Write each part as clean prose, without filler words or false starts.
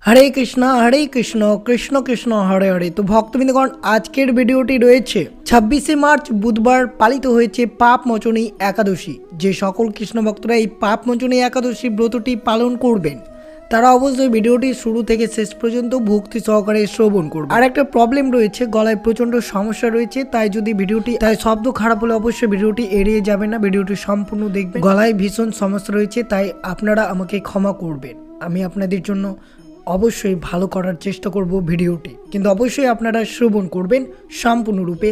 हरे कृष्ण कृष्ण कृष्ण हरे हरे। तो भक्तबिंदगण आजकेर भिडियोटी रयेछे 26 मार्च बुधवार पालित होयेछे पाप मोचनी एकादशी। जे सकल कृष्ण भक्तरा এই पाप मोचनी एकादशी व्रतटी पालन करबेन তারা অবশ্যই ভিডিওটি শুরু থেকে শেষ পর্যন্ত ভক্তি সহকারে শ্রবণ করবে। আর একটা প্রবলেম রয়েছে, গলায় প্রচন্ড সমস্যা রয়েছে, তাই যদি ভিডিওটি শব্দ খারাপ হলে অবশ্যই ভিডিওটি এড়িয়ে যাবেন না, ভিডিওটি সম্পূর্ণ দেখবেন। গলায় ভীষণ সমস্যা রয়েছে, তাই আপনারা আমাকে ক্ষমা করবেন। আমি আপনাদের জন্য অবশ্যই ভালো করার চেষ্টা করব ভিডিওটি, কিন্তু অবশ্যই আপনারা শ্রবণ করবেন সম্পূর্ণরূপে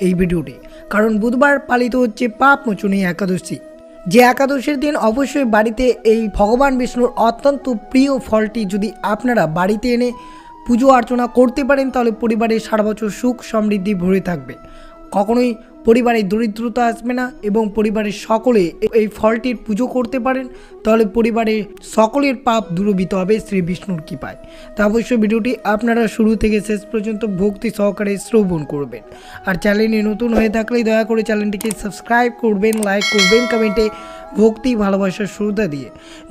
এই ভিডিওটি, কারণ বুধবার পালিত হচ্ছে পাপ মোচনী একাদশী। যে একাদশীর দিন অবশ্যই বাড়িতে এই ভগবান বিষ্ণুর অত্যন্ত প্রিয় ফলটি যদি আপনারা বাড়িতে এনে পুজো অর্চনা করতে পারেন, তাহলে পরিবারে সারা বছর সুখ সমৃদ্ধি ভরে থাকবে, কখনোই পরিবারে দরিদ্রতা আসবে না এবং পরিবারের সকলে এই ফলটির পুজো করতে পারেন, তাহলে পরিবারের সকলের পাপ দূরীভূত হবে শ্রী বিষ্ণুর কৃপায়। তা অবশ্যই ভিডিওটি আপনারা শুরু থেকে শেষ পর্যন্ত ভক্তি সহকারে শ্রবণ করবেন। আর চ্যানেলে নতুন হয়ে থাকলে দয়া করে চ্যানেলটিকে সাবস্ক্রাইব করবেন, লাইক করবেন, কমেন্টে ভক্তি ভালোবাসার শ্রদ্ধা দিয়ে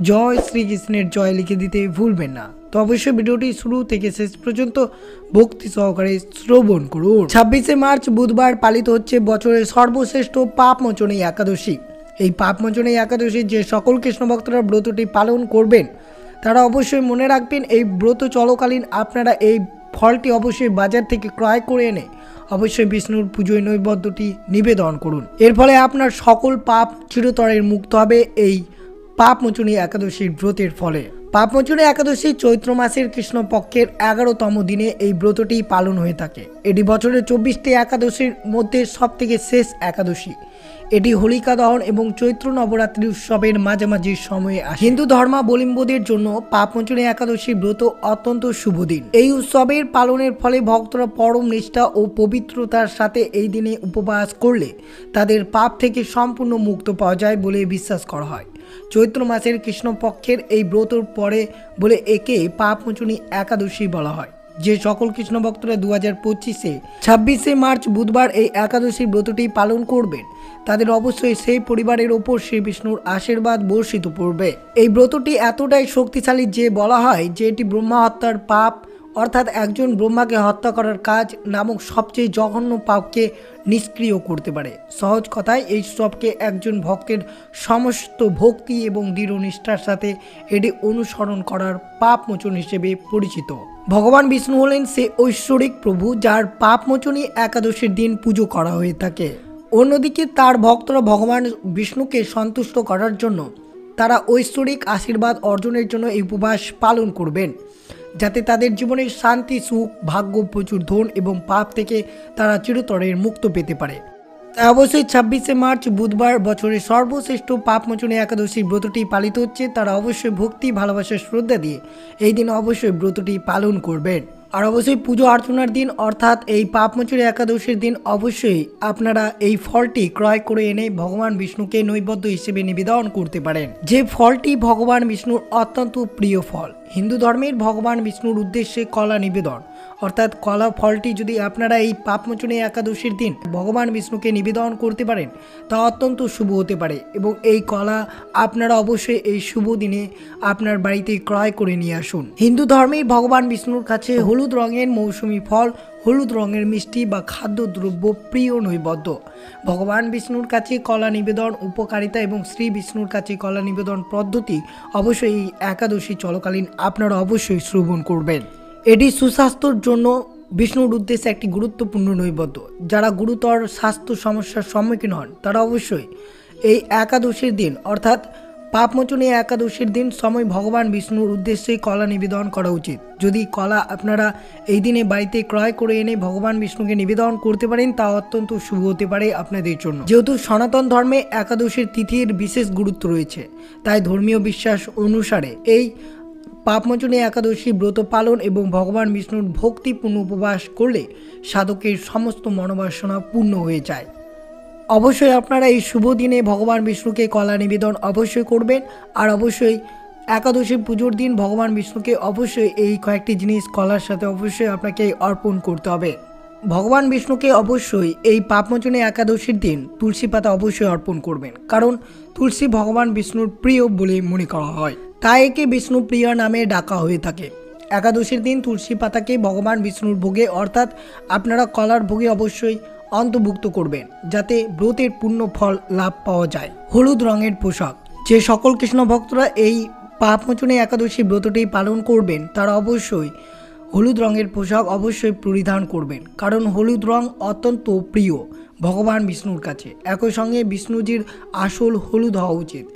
জয় শ্রীকৃষ্ণের জয় লিখে দিতে ভুলবেন না। তো অবশ্যই ভিডিওটি শুরু থেকে শেষ পর্যন্ত ভক্তি সহকারে শ্রবণ করুন। 26 মার্চ বুধবার পালিত হচ্ছে বছরের সর্বশ্রেষ্ঠ পাপ মোচনী একাদশী। এই পাপ মোচনী একাদশী যে সকল কৃষ্ণ ভক্তরা ব্রতটি পালন করবেন তারা অবশ্যই মনে রাখবেন, এই ব্রত চলাকালীন আপনারা এই ফলটি অবশ্যই বাজার থেকে ক্রয় করে এনে অবশ্যই বিষ্ণুর পুজোয় নৈবেদ্যটি নিবেদন করুন। এর ফলে আপনার সকল পাপ চিরতরের মুক্ত হবে এই পাপ মোচনী একাদশীর ব্রতের ফলে। পাপ মোচনী একাদশী চৈত্র মাসের কৃষ্ণপক্ষের 11তম দিনে এই ব্রতটি পালন হয়ে থাকে। এটি বছরের 24টি একাদশীর মধ্যে সবথেকে শেষ একাদশী। এটি হোলিকা দহন এবং চৈত্র নবরাত্রি উৎসবের মাঝামাঝি সময়ে আসে। হিন্দু ধর্মাবলম্বীদের জন্য পাপ মোচনী একাদশী ব্রত অত্যন্ত শুভ দিন। এই উৎসবের পালনের ফলে ভক্তরা পরম নিষ্ঠা ও পবিত্রতার সাথে এই দিনে উপবাস করলে তাদের পাপ থেকে সম্পূর্ণ মুক্ত পাওয়া যায় বলে বিশ্বাস করা হয়। চৈত্র মাসের কৃষ্ণপক্ষের এই ব্রতর পরে বলে একে পাপ মোচনী একাদশী বলা হয়। যে সকল কৃষ্ণ ভক্তরা 2025-এ 26 মার্চ বুধবার এই একাদশী ব্রতটি পালন করবেন তাদের অবশ্যই সেই পরিবারের ওপর শ্রী বিষ্ণুর আশীর্বাদ বর্ষিত পড়বে। এই ব্রতটি এতটাই শক্তিশালী যে বলা হয় যে এটি ব্রহ্মা হত্যার পাপ, অর্থাৎ একজন ব্রহ্মাকে হত্যা করার কাজ নামক সবচেয়ে জঘন্য পাপকে নিষ্ক্রিয় করতে পারে। সহজ কথায় এই সবকে একজন ভক্তের সমস্ত ভক্তি এবং দৃঢ় নিষ্ঠার সাথে এটি অনুসরণ করার পাপ মোচন হিসেবে পরিচিত। ভগবান বিষ্ণু হলেন সে ঐশ্বরিক প্রভু যার পাপ মোচনী একাদশীর দিন পুজো করা হয়ে থাকে। অন্যদিকে তার ভক্তরা ভগবান বিষ্ণুকে সন্তুষ্ট করার জন্য তারা ঐশ্বরিক আশীর্বাদ অর্জনের জন্য এই উপবাস পালন করবেন, যাতে তাদের জীবনে শান্তি, সুখ, ভাগ্য, প্রচুর ধন এবং পাপ থেকে তারা চিরতরের মুক্ত পেতে পারে। তাই অবশ্যই 26 মার্চ বুধবার বছরের সর্বশ্রেষ্ঠ পাপ মোচনী একাদশী ব্রতটি পালিত হচ্ছে, তারা অবশ্যই ভক্তি ভালোবাসার শ্রদ্ধা দিয়ে এই দিন অবশ্যই ব্রতটি পালন করবেন। আর অবশ্যই পুজো অর্চনার দিন অর্থাৎ এই পাপ মোচনী একাদশীর দিন অবশ্যই আপনারা এই ফলটি ক্রয় করে এনে ভগবান বিষ্ণুকে নৈবেদ্য হিসেবে নিবেদন করতে পারেন। যে ফলটি ভগবান বিষ্ণুর অত্যন্ত প্রিয় ফল। হিন্দু ধর্মের ভগবান বিষ্ণুর উদ্দেশ্যে কলা নিবেদন অর্থাৎ কলা ফলটি যদি আপনারা এই পাপ মোচনী একাদশীর দিন ভগবান বিষ্ণুকে নিবেদন করতে পারেন তা অত্যন্ত শুভ হতে পারে, এবং এই কলা আপনারা অবশ্যই এই শুভ দিনে আপনার বাড়িতে ক্রয় করে নিয়ে আসুন। হিন্দু ধর্মের ভগবান বিষ্ণুর কাছে হলুদ রঙের মৌসুমী ফল, হলুদ রঙের মিষ্টি বা খাদ্যদ্রব্য প্রিয় নৈবেদ্য। ভগবান বিষ্ণুর কাছে কলা নিবেদন উপকারিতা এবং শ্রী বিষ্ণুর কাছে কলা নিবেদন পদ্ধতি অবশ্যই এই একাদশী চলাকালীন আপনারা অবশ্যই শ্রবণ করবেন। এটি সুস্বাস্থ্যর জন্য বিষ্ণুর উদ্দেশ্যে একটি গুরুত্বপূর্ণ নৈবেদ্য। যারা গুরুতর স্বাস্থ্য সমস্যার সম্মুখীন হন তারা অবশ্যই এই একাদশীর দিন অর্থাৎ পাপ মোচনী একাদশীর দিন সময় ভগবান বিষ্ণুর উদ্দেশ্যে কলা নিবেদন করা উচিত। যদি কলা আপনারা এই দিনে বাড়িতে ক্রয় করে এনে ভগবান বিষ্ণুকে নিবেদন করতে পারেন তা অত্যন্ত শুভ হতে পারে আপনাদের জন্য। যেহেতু সনাতন ধর্মে একাদশীর তিথির বিশেষ গুরুত্ব রয়েছে, তাই ধর্মীয় বিশ্বাস অনুসারে এই পাপ মোচনী একাদশী ব্রত পালন এবং ভগবান বিষ্ণুর ভক্তিপূর্ণ উপবাস করলে সাধকের সমস্ত মনোবাসনা পূর্ণ হয়ে যায়। অবশ্যই আপনারা এই শুভ দিনে ভগবান বিষ্ণুকে কলা নিবেদন অবশ্যই করবেন। আর অবশ্যই একাদশী পুজোর দিন ভগবান বিষ্ণুকে অবশ্যই এই কয়েকটি জিনিস কলার সাথে অবশ্যই আপনাকে অর্পণ করতে হবে। ভগবান বিষ্ণুকে অবশ্যই এই পাপ মোচনী একাদশীর দিন তুলসী পাতা অবশ্যই অর্পণ করবেন, কারণ তুলসী ভগবান বিষ্ণুর প্রিয় বলে মনে করা হয়, তাই একে বিষ্ণুপ্রিয়া নামে ডাকা হয়ে থাকে। একাদশীর দিন তুলসী পাতাকে ভগবান বিষ্ণুর ভোগে অর্থাৎ আপনারা কলার ভোগে অবশ্যই অন্তর্ভুক্ত করবেন, যাতে ব্রতের পূর্ণ ফল লাভ পাওয়া যায়। হলুদ রঙের পোশাক। যে সকল কৃষ্ণ ভক্তরা এই পাপমোচনী একাদশী ব্রতটি পালন করবেন তারা অবশ্যই হলুদ রঙের পোশাক অবশ্যই পরিধান করবেন, কারণ হলুদ রং অত্যন্ত প্রিয় ভগবান বিষ্ণুর কাছে। একই সঙ্গে বিষ্ণুজির আসল হলুদ হওয়া উচিত।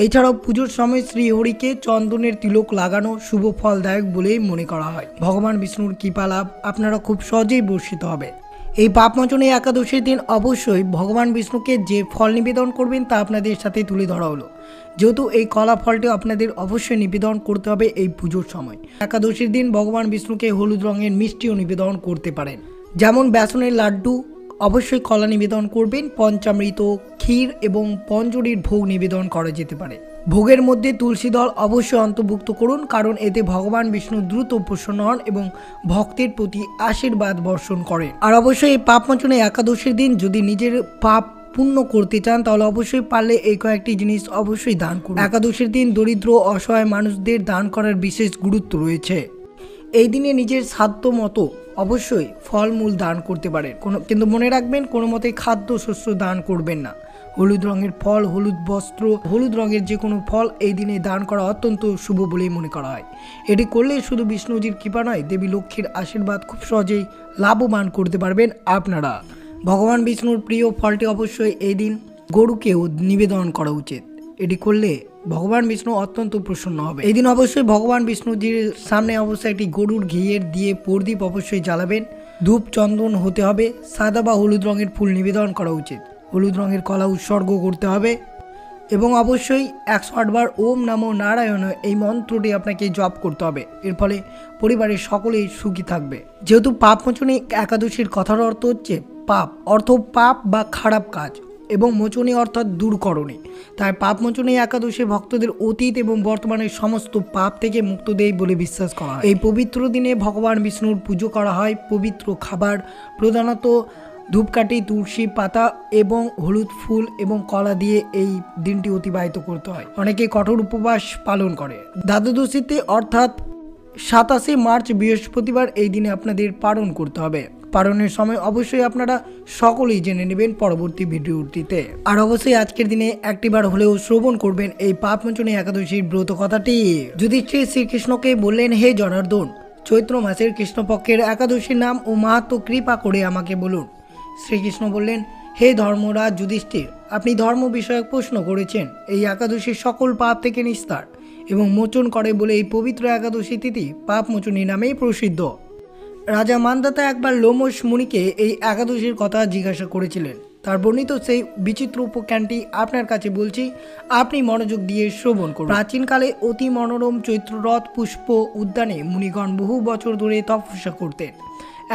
এছাড়াও পুজোর সময় শ্রীহরিকে চন্দনের তিলক লাগানো শুভ ফলদায়ক বলেই মনে করা হয়। ভগবান বিষ্ণুর কৃপা লাভ আপনারা খুব সহজেই বর্ষিত হবে। এই পাপমোচনী একাদশীর দিন অবশ্যই ভগবান বিষ্ণুকে যে ফল নিবেদন করবেন তা আপনাদের সাথে তুলে ধরা হলো। যেহেতু এই কলা ফলটি আপনাদের অবশ্যই নিবেদন করতে হবে এই পুজোর সময়। একাদশীর দিন ভগবান বিষ্ণুকে হলুদ রঙের মিষ্টিও নিবেদন করতে পারেন, যেমন বেসনের লাড্ডু অবশ্যই কলা নিবেদন করবেন, পঞ্চামৃত, ক্ষীর এবং পঞ্জরির ভোগ নিবেদন করা যেতে পারে। ভোগের মধ্যে তুলসী দল অবশ্যই অন্তর্ভুক্ত করুন, কারণ এতে ভগবান বিষ্ণু দ্রুত প্রসন্ন হন এবং ভক্তের প্রতি আশীর্বাদ বর্ষণ করেন। আর অবশ্যই এই পাপমোচনী একাদশীর দিন যদি নিজের পাপ পূর্ণ করতে চান তাহলে অবশ্যই পারলে এই কয়েকটি জিনিস অবশ্যই দান করুন। একাদশীর দিন দরিদ্র অসহায় মানুষদের দান করার বিশেষ গুরুত্ব রয়েছে। এই দিনে নিজের সাধ্য মতো অবশ্যই ফলমূল দান করতে পারেন, কিন্তু মনে রাখবেন কোনো মতেই খাদ্যশস্য দান করবেন না। হলুদ রঙের ফল, হলুদ বস্ত্র, হলুদ রঙের যে কোনো ফল এই দিনে দান করা অত্যন্ত শুভ বলেই মনে করা হয়। এটি করলে শুধু বিষ্ণুজির কৃপা নয়, দেবী লক্ষ্মীর আশীর্বাদ খুব সহজেই লাভবান করতে পারবেন আপনারা। ভগবান বিষ্ণুর প্রিয় ফলটি অবশ্যই এই দিন গরুকেও নিবেদন করা উচিত। এটি করলে ভগবান বিষ্ণু অত্যন্ত প্রসন্ন হবে। এই দিন অবশ্যই ভগবান বিষ্ণুজির সামনে অবশ্যই একটি গরুর ঘিয়ের দিয়ে প্রদীপ অবশ্যই জ্বালাবেন। ধূপ চন্দন হতে হবে, সাদা বা হলুদ রঙের ফুল নিবেদন করা উচিত। হলুদ রঙের কলা উৎসর্গ করতে হবে এবং অবশ্যই 108 বার ওম নমো নারায়ণ এই মন্ত্রটি আপনাকে জপ করতে হবে। এর ফলে পরিবারের সকলেই সুখী থাকবে। যেহেতু পাপমোচনী একাদশীর কথার অর্থ হচ্ছে পাপ, অর্থ পাপ বা খারাপ কাজ, এবং মোচনী অর্থাৎ দূরকরণী, তাই পাপমোচনী একাদশী ভক্তদের অতীত এবং বর্তমানের সমস্ত পাপ থেকে মুক্ত দেয় বলে বিশ্বাস করা হয়। এই পবিত্র দিনে ভগবান বিষ্ণুর পুজো করা হয়। পবিত্র খাবার প্রধানত ধূপকাঠি, তুলসী পাতা এবং হলুদ ফুল এবং কলা দিয়ে এই দিনটি অতিবাহিত করতে হয়। অনেকে কঠোর উপবাস পালন করে। দ্বাদশীতে অর্থাৎ 27শে মার্চ বৃহস্পতিবার এই দিনে আপনাদের পালন করতে হবে। পালনের সময় অবশ্যই আপনারা সকলেই জেনে নেবেন পরবর্তী ভিডিওটিতে। আর অবশ্যই আজকের দিনে একটিবার হলেও শ্রবণ করবেন এই পাপমোচনী একাদশীর ব্রত কথাটি। যুধিষ্ঠির শ্রীকৃষ্ণকে বললেন, হে জনার্দন, চৈত্র মাসের কৃষ্ণপক্ষের একাদশীর নাম ও মাহাত্ম্য কৃপা করে আমাকে বলুন। শ্রীকৃষ্ণ বললেন, হে ধর্মরাজ যুধিষ্ঠির, আপনি ধর্ম বিষয়ক প্রশ্ন করেছেন। এই একাদশীর সকল পাপ থেকে নিস্তার এবং মোচন করে বলে এই পবিত্র একাদশী তিথি পাপমোচনী নামেই প্রসিদ্ধ। রাজা মান্ধাতা একবার লোমশ মুনিকে এই একাদশীর কথা জিজ্ঞাসা করেছিলেন। তার বর্ণিত সেই বিচিত্র উপাখ্যানটি আপনার কাছে বলছি, আপনি মনোযোগ দিয়ে শ্রবণ করুন। প্রাচীনকালে অতি মনোরম চৈত্ররথ পুষ্প উদ্যানে মুনিগণ বহু বছর ধরে তপস্যা করতেন।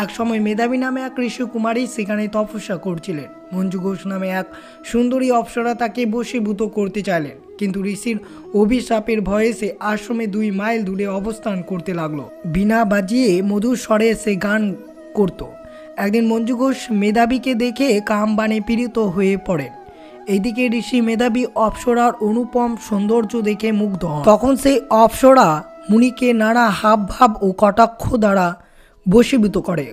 এক সময় মেধাবী নামে এক ঋষি কুমারী সেখানে তপস্যা করছিলেন। মঞ্জু ঘোষ নামে এক সুন্দরী অপ্সরা তাকে বশীভূত করতে চাইলেন, কিন্তু ঋষির অভিশাপের ভয়ে সে আশ্রমে 2 মাইল দূরে অবস্থান করতে লাগলো। বীণা বাজিয়ে মধুর স্বরে সে গান করত। একদিন মঞ্জু ঘোষ মেধাবীকে দেখে কামবাণে পীড়িত হয়ে পড়েন। এইদিকে ঋষি মেধাবী অপ্সরার অনুপম সৌন্দর্য দেখে মুগ্ধ হন। তখন সেই অপ্সরা মুনিকে নানা হাবভাব ও কটাক্ষ দ্বারা বশীভূত করে।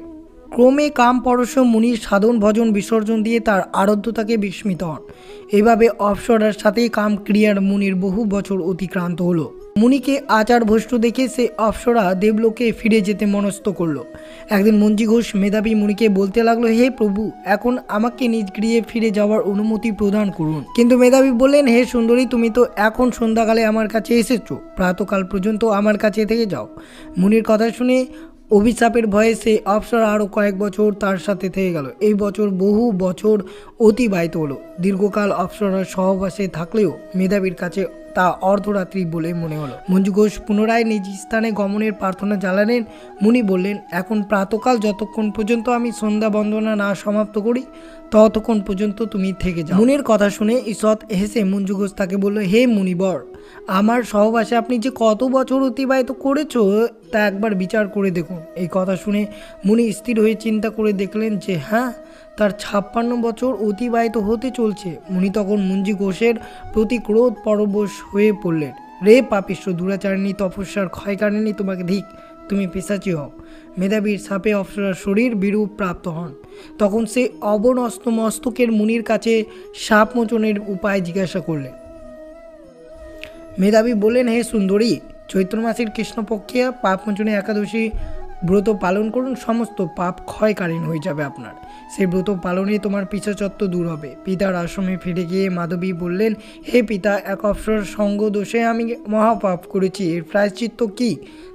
ক্রমে কাম পরশ মুনির সাধন ভজন বিসর্জন দিয়ে তার আরাধ্যতাকে বিস্মিত হন। এভাবে অপ্সরার সাথে কাম ক্রিয়ার মুনির বহু বছর অতিক্রান্ত হলো। মুনিকে আচার ভ্রষ্ট দেখে সে অপ্সরা দেবলোকে ফিরে যেতে মনস্থ করলো। একদিন মঞ্জু ঘোষ মেধাবী মুনিকে বলতে লাগলো, হে প্রভু, এখন আমাকে নিজ গৃহে ফিরে যাওয়ার অনুমতি প্রদান করুন। কিন্তু মেধাবী বললেন, হে সুন্দরী, তুমি তো এখন সন্ধ্যাকালে আমার কাছে এসেছো, প্রাতকাল পর্যন্ত আমার কাছে থেকে যাও। মুনির কথা শুনে অভিশাপের ভয়ে সে অপ্সরা আরও কয়েক বছর তার সাথে থেকে গেল। এই বছর বহু বছর অতিবাহিত হলো। দীর্ঘকাল অপ্সরার সহবাসে থাকলেও মেধাবীর কাছে তা অর্ধরাত্রি বলে মনে হলো। মঞ্জু ঘোষ পুনরায় নিজ স্থানে গমনের প্রার্থনা জানালেন। মুনি বললেন, এখন প্রাতকাল যতক্ষণ পর্যন্ত আমি সন্ধ্যা বন্দনা না সমাপ্ত করি ততক্ষণ পর্যন্ত তুমি থেকে যাও। মুনির কথা শুনে ঈষৎ হেসে মঞ্জু ঘোষ তাকে বলল, হে মুনিবর, আমার সহবাসে আপনি যে কত বছর অতিবাহিত করেছো তা একবার বিচার করে দেখুন। এই কথা শুনে মুনি স্থির হয়ে চিন্তা করে দেখলেন যে হ্যাঁ, তার 56 বছর অতিবাহিত হতে চলছে। মুনি তখন মঞ্জু ঘোষের প্রতি ক্রোধ পরবশ হয়ে পড়লেন। রে পাপিষ্ঠ দুরাচারিণী, তপস্যার ক্ষয়কারিণী, তোমাকে ধিক, তুমি পিশাচি হও। মেধাবীর সাপে অপ্সরার শরীর বিরূপ প্রাপ্ত হন। তখন সে অবনস্ত মস্তকের মুনির কাছে সাপ মোচনের উপায় জিজ্ঞাসা করলেন। মেধাবী বললেন, হে সুন্দরী, চৈত্র মাসের কৃষ্ণপক্ষে পাপমোচনী একাদশী ব্রত পালন করুন, সমস্ত পাপ ক্ষয়কালীন হয়ে যাবে আপনার। সেই ব্রত পালনে তোমার পিশাচত্ব দূর হবে। পিতার আশ্রমে ফিরে গিয়ে মাধবী বললেন, হে পিতা, এক অপ্সরার সঙ্গ দোষে আমি মহাপাপ করেছি, এর প্রায়শ্চিত্ত কী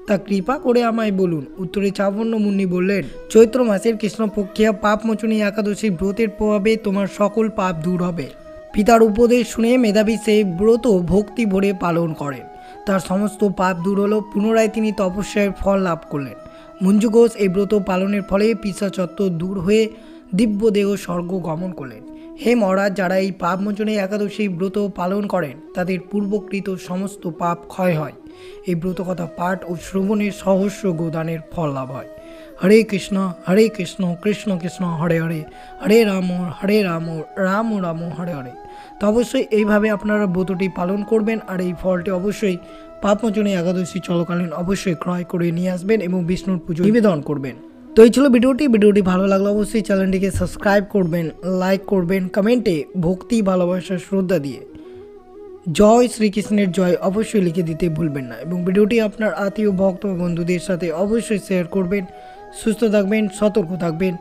তা কৃপা করে আমায় বলুন। উত্তরে চাবন্য মুনি বললেন, চৈত্র মাসের কৃষ্ণপক্ষিয়া পাপমোচনী একাদশী ব্রতের প্রভাবে তোমার সকল পাপ দূর হবে। পিতার উপদেশ শুনে মেধাবী সেই ব্রত ভক্তি ভরে পালন করেন। তার সমস্ত পাপ দূর হলো। পুনরায় তিনি তপস্যার ফল লাভ করলেন। মঞ্জু ঘোষ এই ব্রত পালনের ফলে পিশাচত্ব দূর হয়ে দিব্যদেহ স্বর্গ গমন করলেন। হে মহারাজ, যারা এই পাপমোচনী একাদশী ব্রত পালন করেন তাদের পূর্বকৃত সমস্ত পাপ ক্ষয় হয়। এই ব্রত কথা পাঠ ও শ্রবণের সহস্র গোদানের ফল লাভ হয়। হরে কৃষ্ণ কৃষ্ণ কৃষ্ণ হরে হরে, হরে রাম রাম রাম হরে হরে। তো অবশ্যই এইভাবে আপনারা ব্রতটি পালন করবেন, আর এই ফলটি অবশ্যই পাপমোচনী একাদশী চলাকালীন অবশ্যই ক্রয় করে নিয়ে আসবেন এবং বিষ্ণুর পুজো নিবেদন করবেন। তো এই ছিল ভিডিওটি ভালো লাগলে অবশ্যই চ্যানেলটিকে সাবস্ক্রাইব করবেন, লাইক করবেন, কমেন্টে ভক্তি ভালোবাসা শ্রদ্ধা দিয়ে জয় শ্রীকৃষ্ণের জয় অবশ্যই লিখে দিতে ভুলবেন না, এবং ভিডিওটি আপনার আত্মীয় ভক্ত বন্ধুদের সাথে অবশ্যই শেয়ার করবেন। সুস্থ থাকবেন, সতর্ক থাকবেন।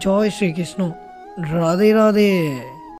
জয় শ্রীকৃষ্ণ, রাধে রাধে।